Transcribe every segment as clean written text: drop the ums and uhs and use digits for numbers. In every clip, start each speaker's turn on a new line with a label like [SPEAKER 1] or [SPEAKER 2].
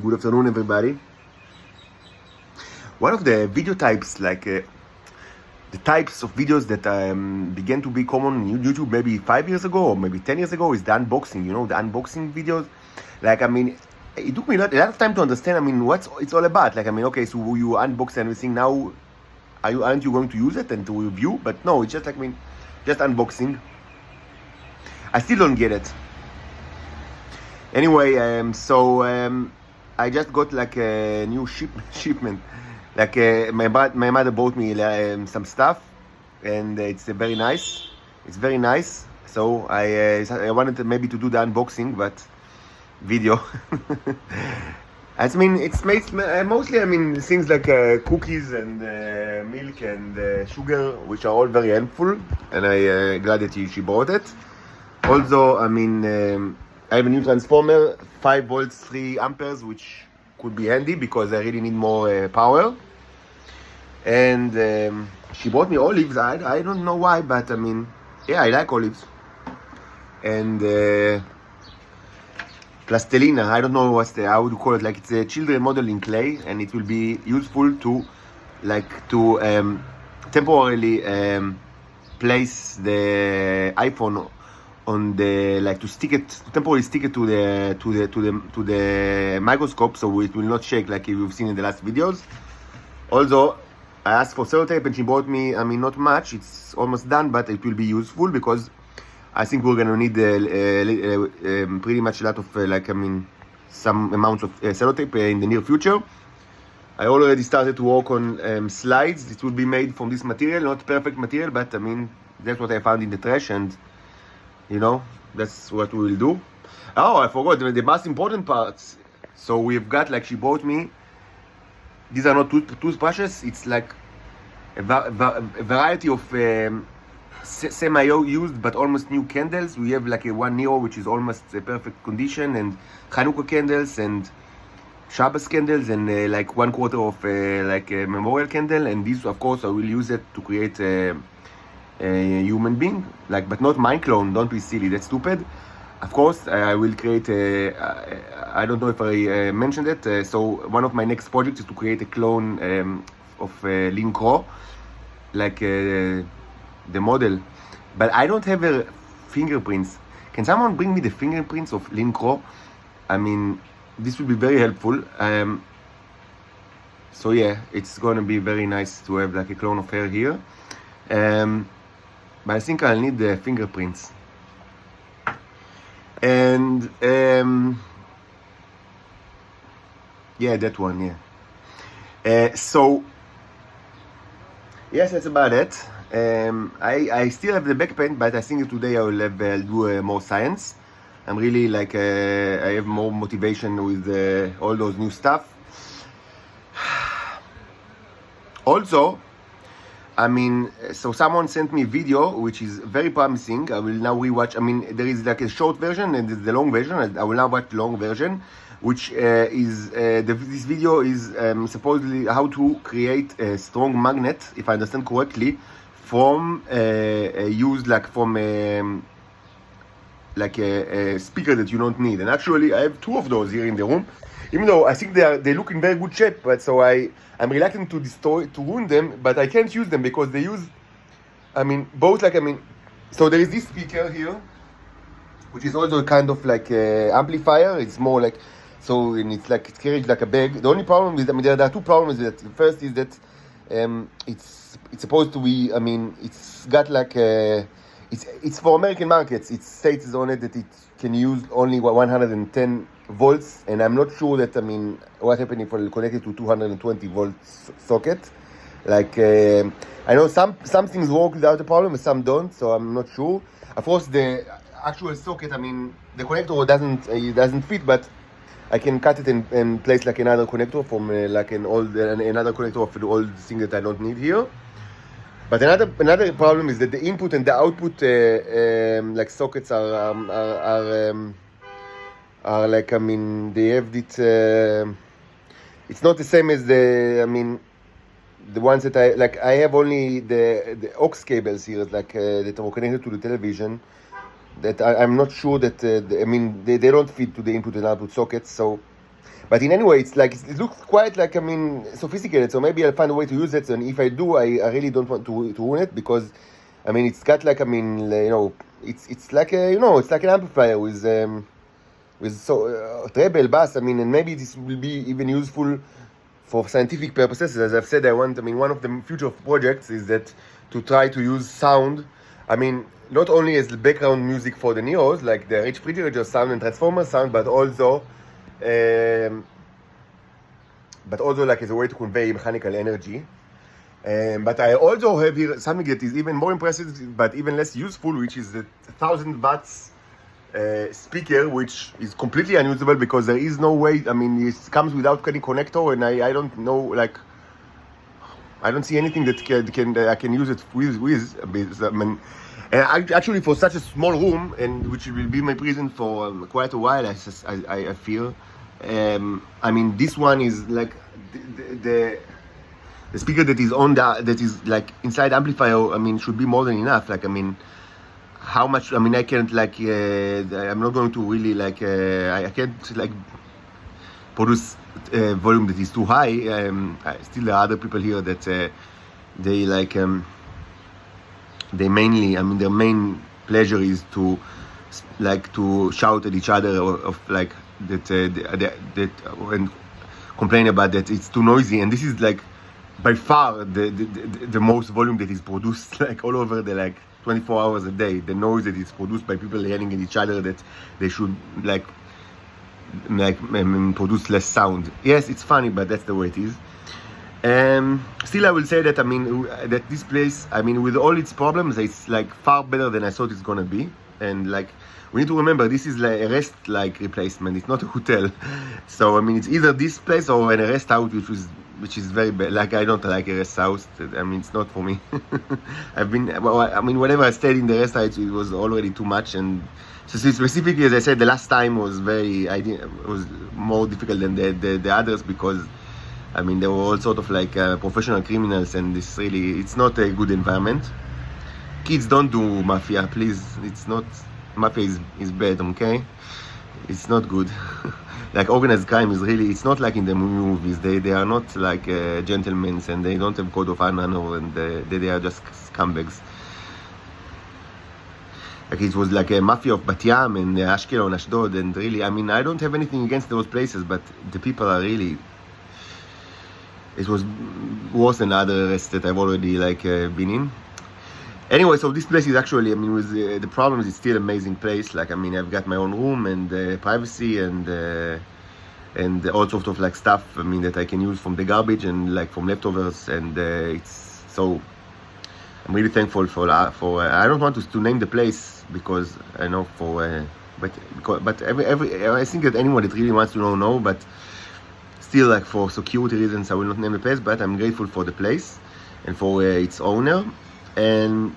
[SPEAKER 1] Good afternoon, everybody. One of the video types, the types of videos that began to be common on YouTube maybe 5 years ago or maybe 10 years ago is the unboxing. You know, the unboxing videos. It took me a lot of time to understand. What it's all about. Okay, so you unbox everything now. Aren't you going to use it and to review? But no, it's just just unboxing. I still don't get it. Anyway, I just got like a new shipment. My mother bought me some stuff, and it's very nice. It's very nice. So I wanted to maybe to do the unboxing, but video. It's mostly things like cookies and milk and sugar, which are all very helpful, and I glad that she bought it. Also, I have a new transformer, 5 volts, 3 amperes, which could be handy because I really need more power. And she bought me olives. I don't know why, but I like olives. And plastilina, I don't know how would you call it. Like, it's a children model in clay, and it will be useful to temporarily place the iPhone on the temporarily stick it to the microscope, so it will not shake like you've seen in the last videos. Also, I asked for sellotape and she bought me, not much, it's almost done, but it will be useful because I think we're gonna need pretty much a lot of some amounts of sellotape in the near future. I already started to work on slides. It will be made from this material, not perfect material, but that's what I found in the trash, and that's what we will do. Oh, I forgot the most important parts. So we've got, she bought me, these are not toothbrushes, it's like a variety of semi-used but almost new candles. We have a 1 Nero, which is almost a perfect condition, and Hanukkah candles and Shabbos candles, and 1/4 of a memorial candle. And these, of course, I will use it to create a human being, but not my clone. Don't be silly, that's stupid. Of course, I will create I don't know if I mentioned it. So one of my next projects is to create a clone of Lin Kro, the model. But I don't have fingerprints. Can someone bring me the fingerprints of Lin Kro? This will be very helpful. So yeah, it's gonna be very nice to have a clone of her here. But I think I'll need the fingerprints. And yeah, that one, yeah. So yes, that's about it. I still have the back pain, but I think today I'll do more science. I'm really I have more motivation with all those new stuff. Also, so someone sent me a video which is very promising. I will now rewatch. There is a short version and the long version. I will now watch the long version, which is this video is supposedly how to create a strong magnet, if I understand correctly, from used from a speaker that you don't need. And actually, I have 2 of those here in the room, even though I think they look in very good shape. But so I'm reluctant to ruin them, but I can't use them because they use, both so there is this speaker here, which is also a kind of amplifier. It's more so, and it's carried like a bag. The only problem is, there are 2 problems with it. The first is that it's supposed to be, it's got it's for American markets. It states on it that it can use only 110 volts, and I'm not sure that what happened if I connect it to 220 volt socket. I know some things work without a problem and some don't, so I'm not sure. Of course, the actual socket, the connector doesn't fit, but I can cut it and place another connector from another connector of the old thing that I don't need here. But another problem is that the input and the output sockets are they have it. It's not the same as the ones that I have only the aux cables here that are connected to the television. That I'm not sure that they don't fit to the input and output sockets. So But in any way, it's like it looks quite like, I mean, sophisticated. So maybe I'll find a way to use it. And if I do, I really don't want to ruin it, because I mean it's got like, I mean, you know, it's like a, you know, it's like an amplifier with treble bass. I mean, and maybe this will be even useful for scientific purposes. As I've said, I mean, one of the future projects is that to try to use sound, I mean, not only as the background music for the Neos, like the refrigerator sound and transformer sound, but also like as a way to convey mechanical energy. But I also have here something that is even more impressive, but even less useful, which is the 1000 watts speaker, which is completely unusable because there is no way. I mean, it comes without any connector, and I don't know, like, I don't see anything that I can use it with. I mean, actually, for such a small room, and which will be my prison for quite a while, I feel. I mean, this one is like the speaker that is on that is like inside amplifier. I mean, should be more than enough. Like, I mean, how much? I mean, I can't like. I'm not going to really like. I can't like produce volume that is too high. Still, there are other people here that they like. They mainly, I mean, their main pleasure is to like to shout at each other of like that and complain about that it's too noisy. And this is like by far the most volume that is produced like all over the like 24 hours a day. The noise that is produced by people yelling at each other that they should like produce less sound. Yes, it's funny, but that's the way it is. Still, I will say that, I mean, that this place, I mean, with all its problems, it's like far better than I thought it's gonna be. And like, we need to remember, this is like a rest like replacement. It's not a hotel. So I mean, it's either this place or a rest house, which is very bad. Like, I don't like a rest house. I mean, it's not for me. I mean, whenever I stayed in the rest house, it was already too much. And so specifically, as I said, the last time was was more difficult than the others, because I mean, they were all sort of like professional criminals, and it's not a good environment. Kids, don't do mafia, please. It's not, mafia is bad, okay? It's not good. Like, organized crime is really, it's not like in the movies. They are not like gentlemen, and they don't have code of honor, and they are just scumbags. Like, it was like a mafia of Bat Yam and Ashkelon, Ashdod, and really, I mean, I don't have anything against those places, but the people are really, it was worse than other arrests that I've already like been in. Anyway, so this place is actually, I mean, with the problems, it's still an amazing place. Like, I mean, I've got my own room and privacy and all sorts of like stuff. I mean, that I can use from the garbage and like from leftovers, and it's so. I'm really thankful for. I don't want to name the place because I know but I think that anyone that really wants to know, but. Still, like, for security reasons, I will not name the place, but I'm grateful for the place and for its owner. And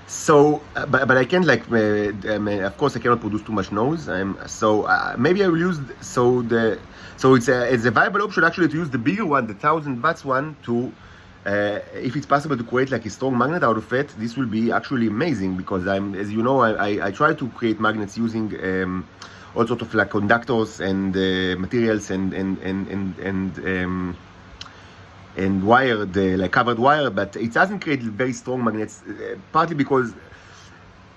[SPEAKER 1] so, but I can't like, of course, I cannot produce too much noise. So maybe I will use it's a viable option actually to use the bigger one, the 1000 watts one, to if it's possible to create like a strong magnet out of it. This will be actually amazing, because as you know, I try to create magnets using all sorts of like conductors and materials and wire, like covered wire, but it doesn't create very strong magnets, partly because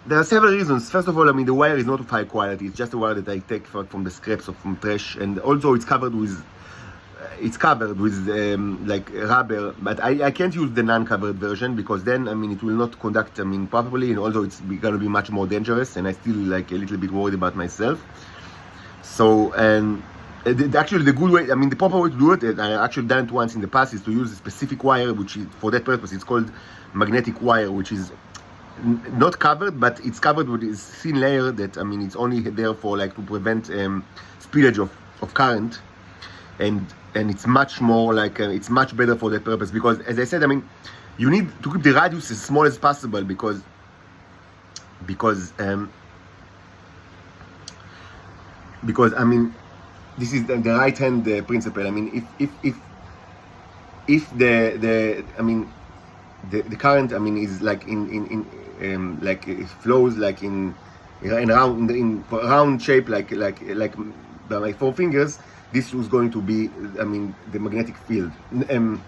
[SPEAKER 1] there are several reasons. First of all, I mean, the wire is not of high quality. It's just a wire that I take from the scraps or from trash, and also it's covered with like rubber, but I can't use the non-covered version, because then, I mean, it will not conduct, I mean, properly, and also it's gonna be much more dangerous, and I still like a little bit worried about myself. So, and actually the good way, I mean, the proper way to do it, and I actually done it once in the past, is to use a specific wire, which is for that purpose. It's called magnetic wire, which is not covered, but it's covered with this thin layer that, I mean, it's only there for like to prevent spillage of current, and it's much more like it's much better for that purpose, because, as I said, I mean, you need to keep the radius as small as possible, because I mean, this is the right hand principle. I mean, if the I mean the current, I mean, is like like it flows like in round shape, like by my 4 fingers, this was going to be, I mean, the magnetic field. The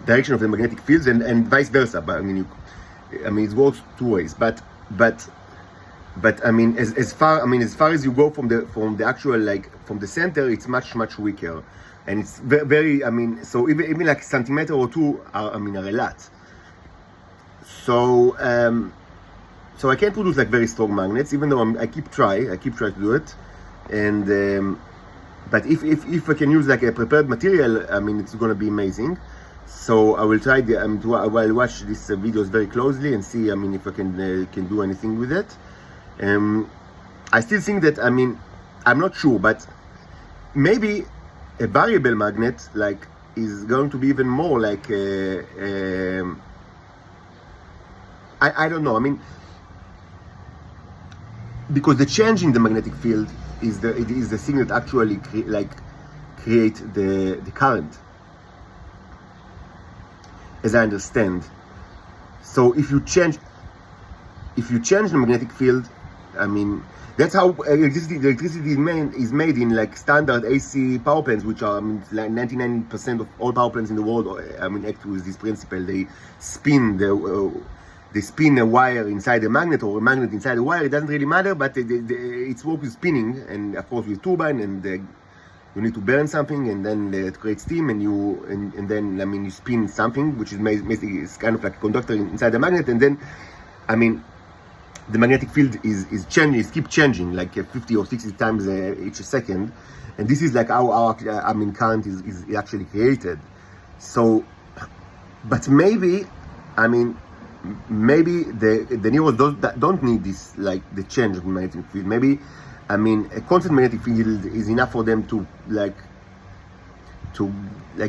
[SPEAKER 1] direction of the magnetic fields, and vice versa. But I mean, it works 2 ways. But I mean, as far as you go from the actual, like from the center, it's much weaker, and it's very I mean, so even like centimeter or 2 are a lot. So so I can't produce like very strong magnets, even though I keep trying to do it, and but if I can use like a prepared material, I mean, it's gonna be amazing. So I will try I will watch these videos very closely and see, I mean, if I can do anything with it. I still think that, I mean, I'm not sure, but maybe a variable magnet like is going to be even more like I don't know. I mean, because the change in the magnetic field is the thing that actually create the current, as I understand. So if you change the magnetic field, I mean, that's how electricity is made in like standard AC power plants, which are, I mean, like 99% of all power plants in the world, I mean, act with this principle. They spin a wire inside a magnet, or a magnet inside a wire. It doesn't really matter, but it's work with spinning, and of course with turbine, and you need to burn something, and then it creates steam, and then, I mean, you spin something, which is basically it's kind of like a conductor inside the magnet, and then, I mean, the magnetic field is changing, keep changing like 50 or 60 times each second, and this is like how our I mean, current is actually created. So, but maybe, I mean, maybe the neurons don't need this, like the change of magnetic field. Maybe, I mean, a constant magnetic field is enough for them to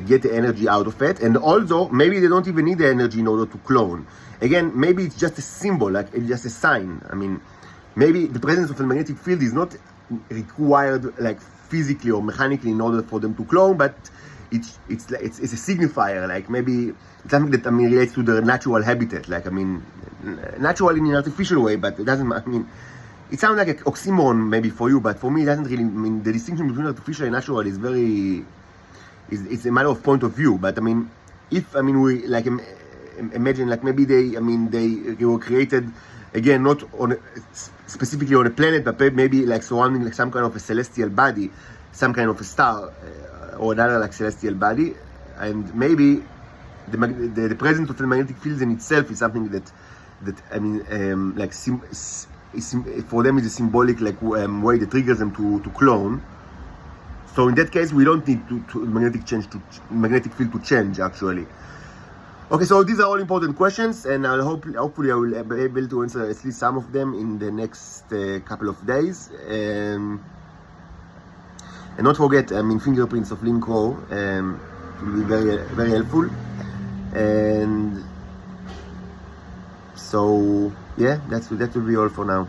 [SPEAKER 1] get the energy out of it, and also maybe they don't even need the energy in order to clone. Again, maybe it's just a symbol, like it's just a sign. I mean, maybe the presence of a magnetic field is not required like physically or mechanically in order for them to clone, but it's a signifier. Like maybe it's something that, I mean, relates to the natural habitat. Like, I mean, natural in an artificial way, but it doesn't. I mean, it sounds like an oxymoron maybe for you, but for me it doesn't really. I mean, the distinction between artificial and natural is very. It's a matter of point of view. But I mean, if, I mean, we like imagine like maybe they were created again not specifically on a planet, but maybe like surrounding like some kind of a celestial body, some kind of a star, or another like celestial body, and maybe the presence of the magnetic field in itself is something that I mean, like for them is a symbolic like way that triggers them to clone. So in that case, we don't need magnetic field to change actually. Okay, so these are all important questions, and hopefully I will be able to answer at least some of them in the next couple of days. And don't forget, I mean, fingerprints of Lynn Crow will be very helpful. And so yeah, that will be all for now.